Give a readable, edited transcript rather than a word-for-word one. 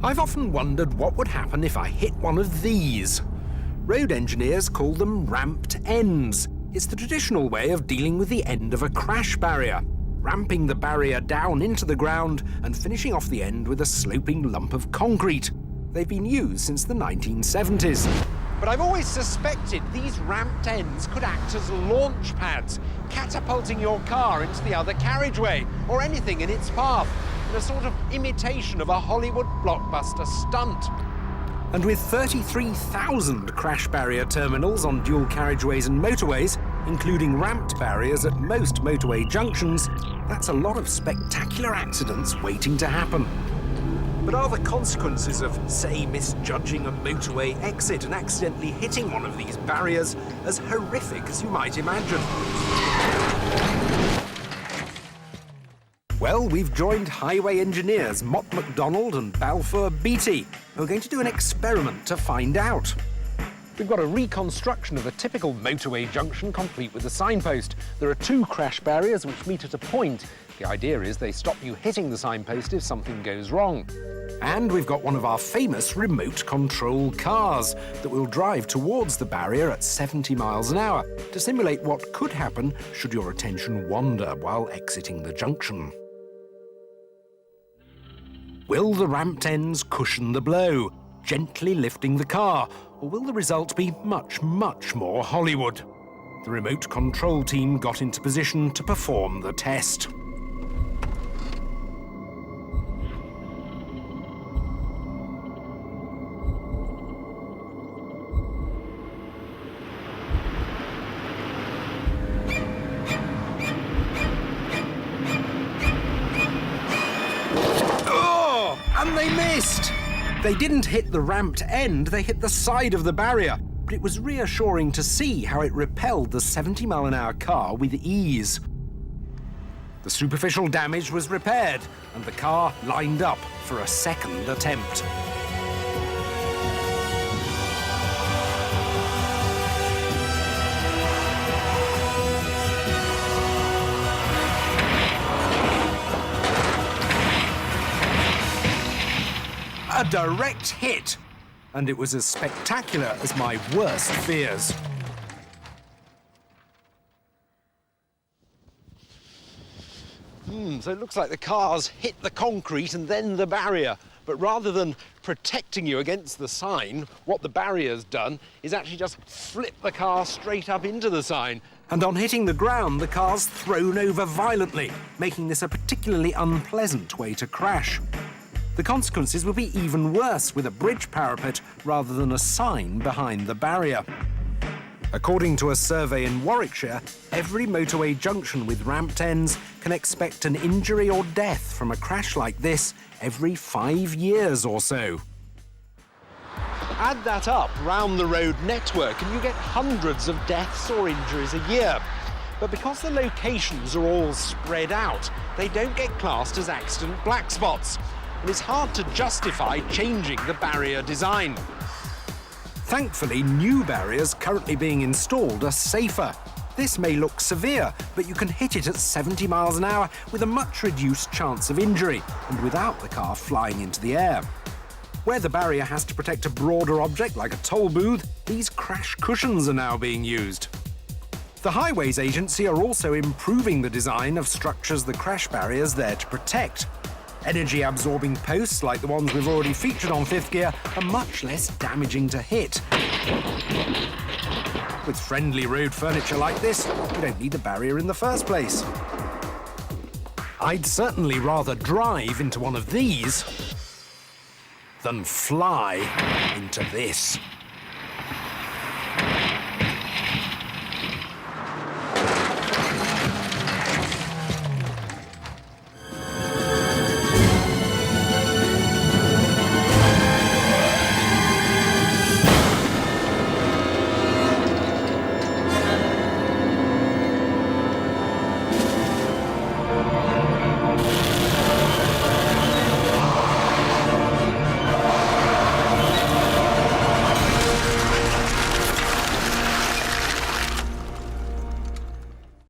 I've often wondered what would happen if I hit one of these. Road engineers call them ramped ends. It's the traditional way of dealing with the end of a crash barrier, ramping the barrier down into the ground and finishing off the end with a sloping lump of concrete. They've been used since the 1970s. But I've always suspected these ramped ends could act as launch pads, catapulting your car into the other carriageway or anything in its path, in a sort of imitation of a Hollywood blockbuster stunt. And with 33,000 crash barrier terminals on dual carriageways and motorways, including ramped barriers at most motorway junctions, that's a lot of spectacular accidents waiting to happen. But are the consequences of, say, misjudging a motorway exit and accidentally hitting one of these barriers as horrific as you might imagine? Well, we've joined highway engineers Mott MacDonald and Balfour Beatty, who are going to do an experiment to find out. We've got a reconstruction of a typical motorway junction complete with a signpost. There are two crash barriers which meet at a point. The idea is they stop you hitting the signpost if something goes wrong. And we've got one of our famous remote control cars that will drive towards the barrier at 70 miles an hour to simulate what could happen should your attention wander while exiting the junction. Will the ramped ends cushion the blow, gently lifting the car, or will the result be much, much more Hollywood? The remote control team got into position to perform the test. And they missed! They didn't hit the ramped end, they hit the side of the barrier. But it was reassuring to see how it repelled the 70-mile-an-hour car with ease. The superficial damage was repaired, and the car lined up for a second attempt. A direct hit, and it was as spectacular as my worst fears. So it looks like the car's hit the concrete and then the barrier. But rather than protecting you against the sign, what the barrier's done is actually just flip the car straight up into the sign. And on hitting the ground, the car's thrown over violently, making this a particularly unpleasant way to crash. The consequences will be even worse with a bridge parapet rather than a sign behind the barrier. According to a survey in Warwickshire, every motorway junction with ramped ends can expect an injury or death from a crash like this every 5 years or so. Add that up round the road network and you get hundreds of deaths or injuries a year. But because the locations are all spread out, they don't get classed as accident black spots. And it's hard to justify changing the barrier design. Thankfully, new barriers currently being installed are safer. This may look severe, but you can hit it at 70 miles an hour with a much reduced chance of injury and without the car flying into the air. Where the barrier has to protect a broader object like a toll booth, these crash cushions are now being used. The Highways Agency are also improving the design of structures the crash barrier's there to protect. Energy-absorbing posts, like the ones we've already featured on Fifth Gear, are much less damaging to hit. With friendly road furniture like this, you don't need a barrier in the first place. I'd certainly rather drive into one of these than fly into this.